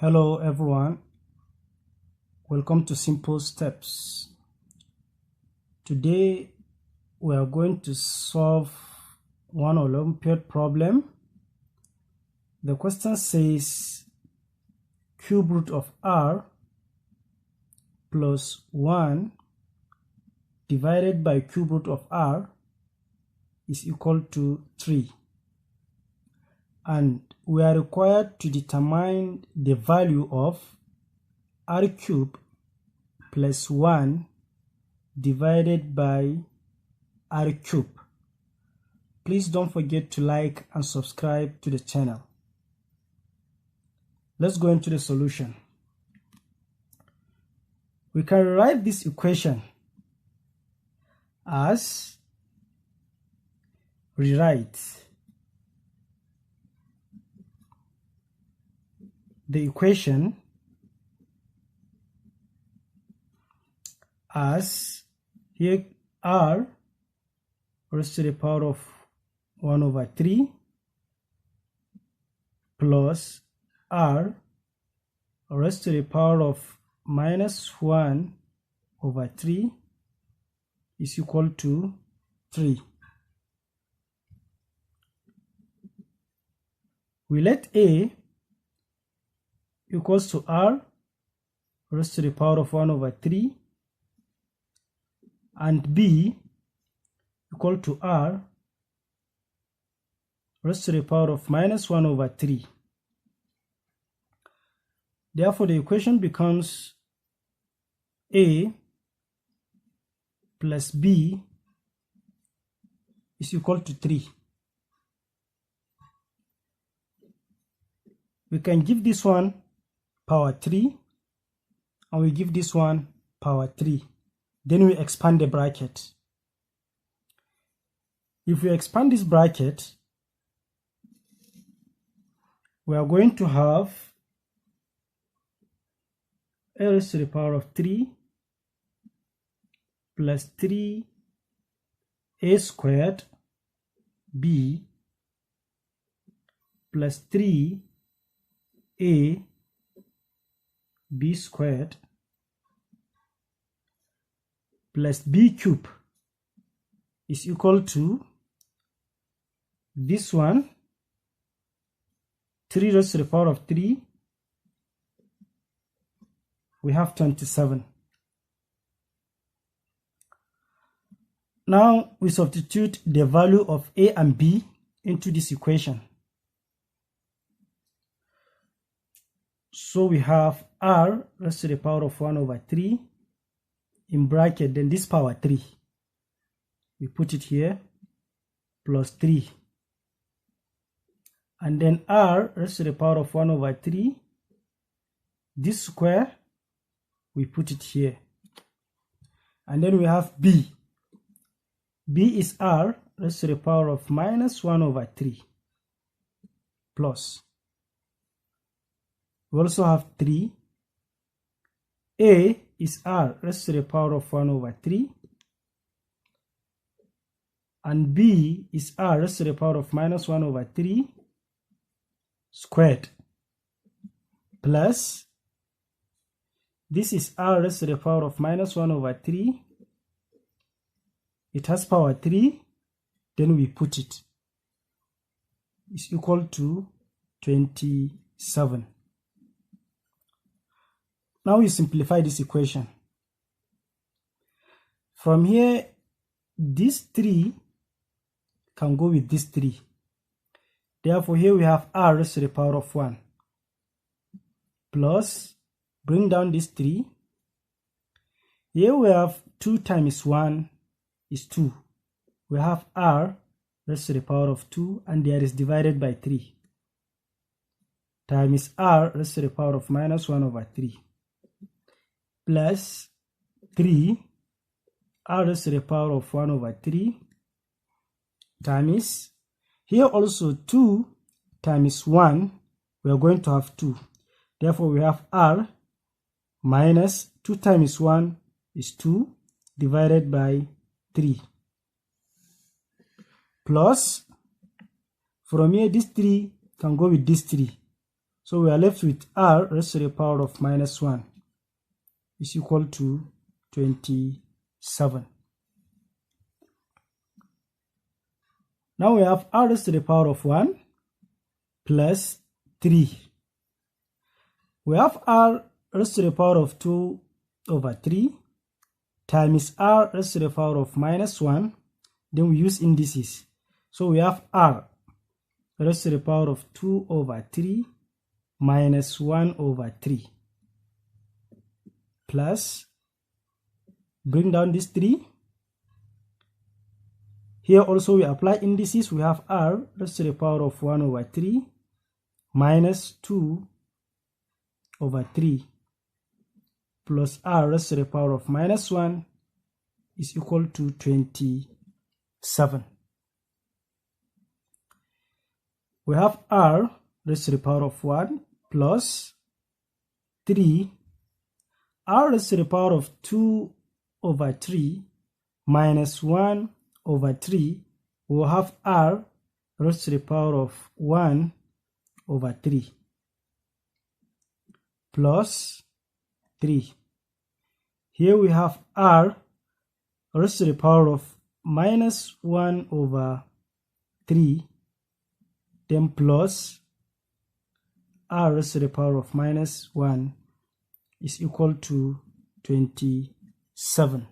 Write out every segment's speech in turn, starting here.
Hello everyone, welcome to Simple Steps. Today we are going to solve one Olympiad problem. The question says cube root of r plus 1 divided by cube root of r is equal to 3. And we are required to determine the value of r cube plus 1 divided by r cube. Please don't forget to like and subscribe to the channel. Let's go into the solution. We can rewrite this equation as the equation as here r raised to the power of 1 over 3 plus r raised to the power of minus 1 over 3 is equal to 3. We let a equals to r raised to the power of 1 over 3 and b equal to r raised to the power of minus 1 over 3. Therefore, the equation becomes a plus b is equal to 3. We can give this one power 3 and we give this one power 3. Then we expand the bracket. If we expand this bracket, we are going to have a raised to the power of 3 plus 3a squared b plus 3a b squared plus b cube is equal to this one 3 raised to the power of 3. We have 27. Now we substitute the value of a and b into this equation. So we have r raised to the power of 1 over 3 in bracket, then this power 3. We put it here plus 3. And then r raised to the power of 1 over 3. This square, we put it here. And then we have b. b is r raised to the power of minus 1 over 3 plus. We also have 3. A is r raised to the power of 1 over 3. And b is r raised to the power of minus 1 over 3 squared. Plus, this is r raised to the power of minus 1 over 3. It has power 3. Then we put it. It's equal to 27. Now we simplify this equation. From here, this 3 can go with this 3. Therefore, here we have r raised to the power of 1 plus, bring down this 3. Here we have 2 times 1 is 2. We have r raised to the power of 2 and there is divided by 3 times r raised to the power of minus 1 over 3 plus 3 r raised to the power of 1 over 3 times, here also 2 times 1, we are going to have 2. Therefore, we have r minus 2 times 1 is 2 divided by 3 plus, from here this 3 can go with this 3. So we are left with r raised to the power of minus 1 is equal to 27. Now we have r raised to the power of 1 plus 3. We have r raised to the power of 2 over 3 times r raised to the power of minus 1. Then we use indices. So we have r raised to the power of 2 over 3 minus 1 over 3 plus, bring down this 3. Here also we apply indices. We have r raised to the power of 1 over 3 minus 2 over 3 plus r raised to the power of minus 1 is equal to 27. We have r raised to the power of 1 plus 3, r raised to the power of 2 over 3 minus 1 over 3. We will have r raised to the power of 1 over 3 plus 3. Here we have r raised to the power of minus 1 over 3, then plus r raised to the power of minus 1 is equal to 27.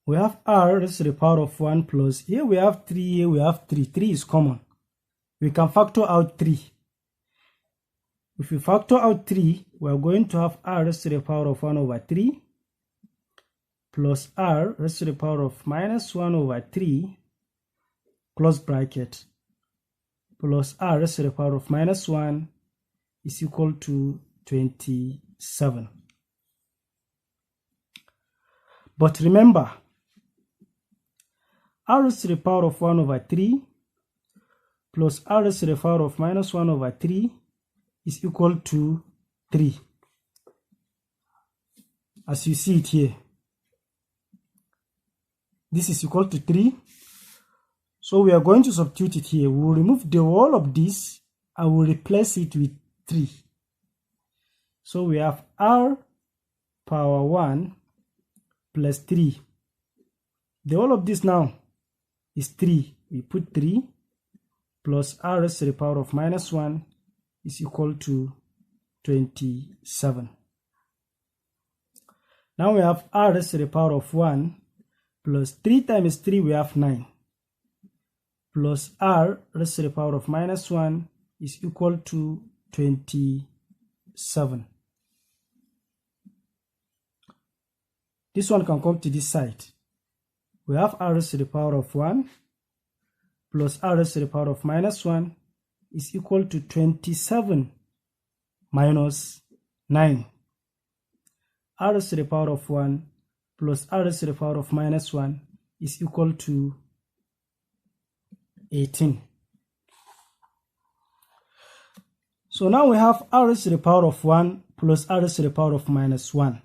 We have r raised to the power of 1 plus, here we have 3, here we have 3. 3 is common. We can factor out 3. If we factor out 3, we are going to have r raised to the power of 1 over 3 plus r raised to the power of minus 1 over 3, close bracket, plus r raised to the power of minus 1 is equal to 27. But remember, r raised to the power of 1 over 3 plus r raised to the power of minus 1 over 3 is equal to 3. As you see it here, this is equal to 3. So we are going to substitute it here. We will remove the whole of this and we'll replace it with 3. So we have r power 1 plus 3. The whole of this now is 3. We put 3 plus r raised to the power of minus 1 is equal to 27. Now we have r raised to the power of 1 plus 3 times 3, we have 9, plus r raised to the power of minus 1 is equal to 27. This one can come to this side. We have r raised to the power of 1 plus r raised to the power of minus 1 is equal to 27 minus 9. R raised to the power of 1 plus r raised to the power of minus 1 is equal to 18. So now we have r raised to the power of 1 plus r raised to the power of minus 1.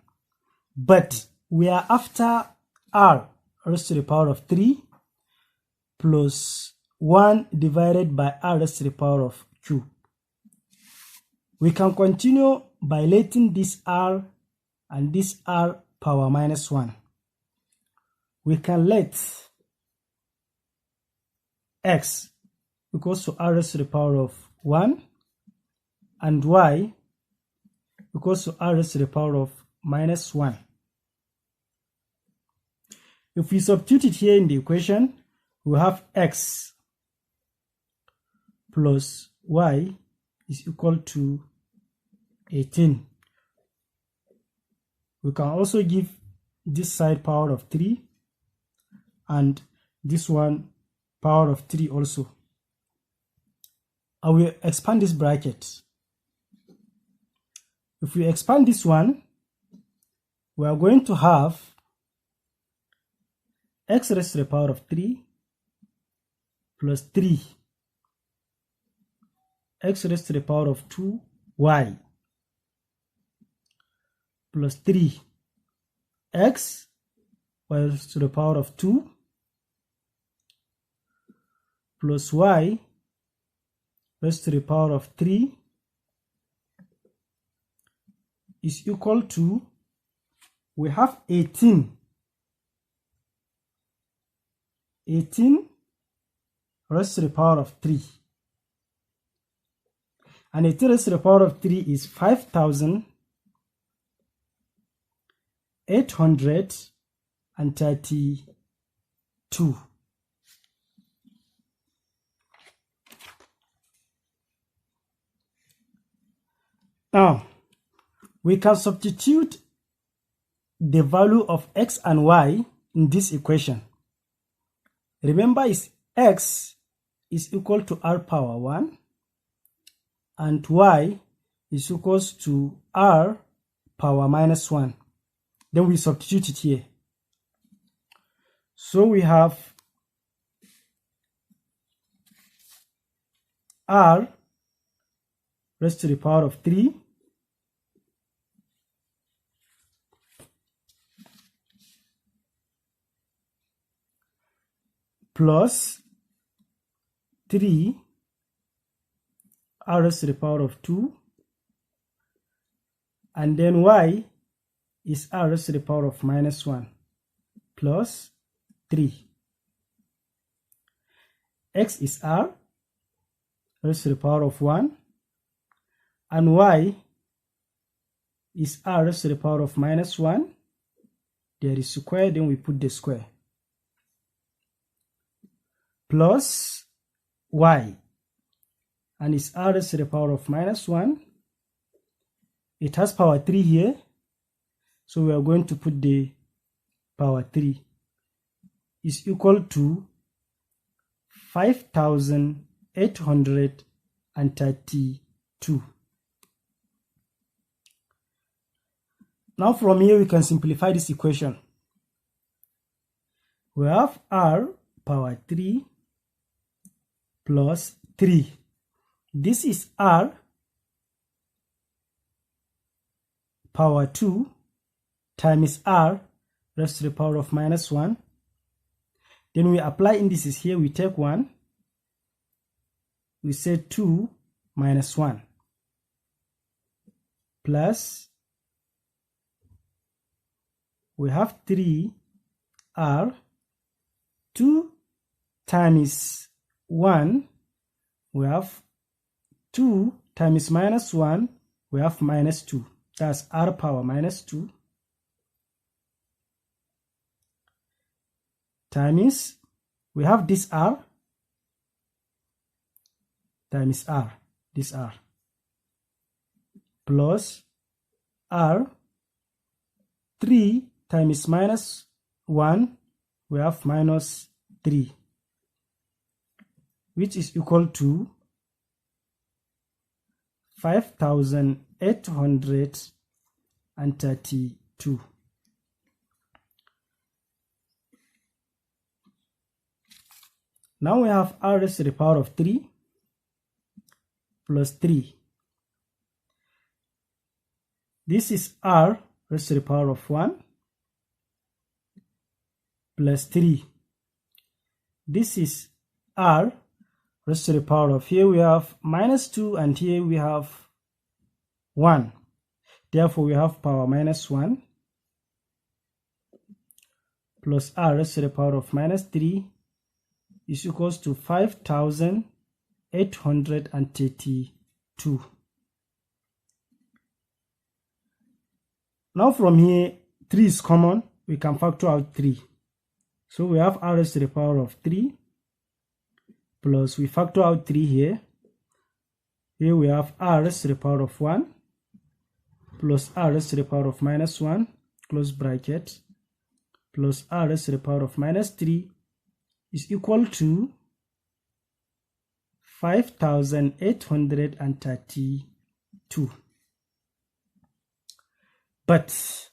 But we are after r raised to the power of 3 plus 1 divided by r raised to the power of q. We can continue by letting this r and this r power minus 1. We can let x equals to r raised to the power of 1 and y equals to r raised to the power of minus 1. If we substitute it here in the equation, we have x plus y is equal to 18. We can also give this side power of 3 and this one power of 3 also. I will expand this bracket. If we expand this one, we are going to have x raised to the power of 3 plus 3 x raised to the power of 2y plus 3 x raised to the power of 2 plus y raised to the power of 3 is equal to, we have 18 raised to the power of 3. And 18 raised to the power of 3 is 5,832. Now, we can substitute the value of x and y in this equation. Remember, x is equal to r power 1 and y is equals to r power minus 1. Then we substitute it here. So we have r raised to the power of 3 plus 3 r raised to the power of 2, and then y is r raised to the power of minus 1 plus 3. X is r raised to the power of 1 and y is r raised to the power of minus 1. There is square, then we put the square, plus y, and it's r raised to the power of minus 1. It has power 3 here, so we are going to put the power 3 is equal to 5,832. Now from here we can simplify this equation. We have r power 3 plus 3. This is r power 2 times r raised to the power of minus 1. Then we apply indices here. We take 1. We say 2 minus 1 plus we have 3r, 2 times 1, we have 2 times minus 1, we have minus 2. That's r power minus 2 times, we have this r times r, this r, plus r, 3 times minus 1, we have minus 3, which is equal to 5,832. Now we have r raised to the power of 3 plus 3. This is r raised to the power of 1 plus 3. This is r raised to the power of, here we have minus 2 and here we have 1. Therefore we have power minus 1 plus r raised to the power of minus 3 is equals to 5,832. Now from here 3 is common, we can factor out 3. So we have r raised to the power of 3 plus we factor out 3 here. Here we have r raised to the power of 1 plus r raised to the power of minus 1, close bracket, plus r raised to the power of minus 3 is equal to 5,832. But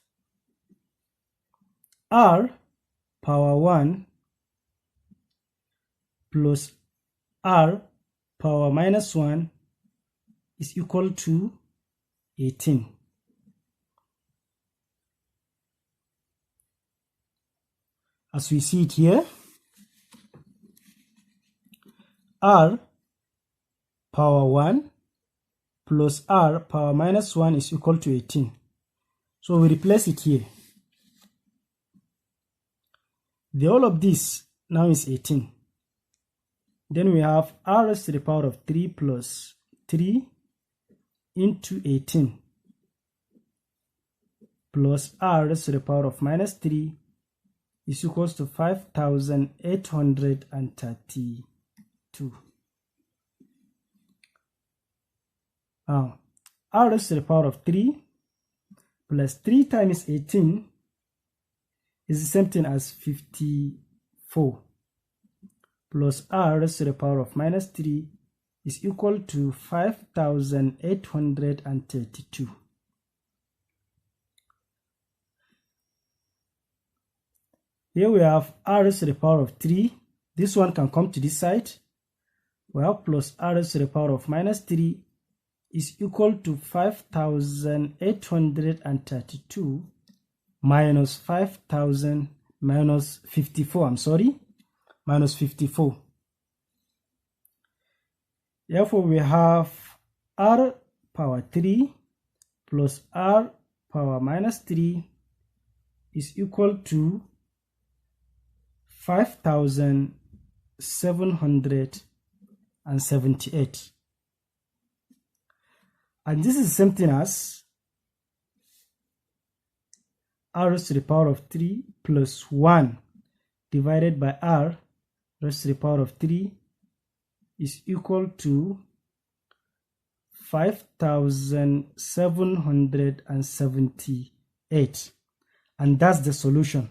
r power 1 plus r power minus 1 is equal to 18. As we see it here, r power 1 plus r power minus 1 is equal to 18. So we replace it here. The whole of this now is 18. Then we have r raised to the power of 3 plus 3 into 18 plus r raised to the power of minus 3 is equals to 5,832. Now, r raised to the power of 3 plus 3 times 18 is the same thing as 54 plus r raised to the power of minus 3 is equal to 5,832. Here we have r raised to the power of 3. This one can come to this side. We have plus r raised to the power of minus 3 is equal to 5,832 minus 5,000 minus 54. Minus 54. Therefore, we have r power 3 plus r power minus 3 is equal to 5,778. And this is the same thing as r raised to the power of 3 plus 1 divided by r raised to the power of 3 is equal to 5,778. And that's the solution.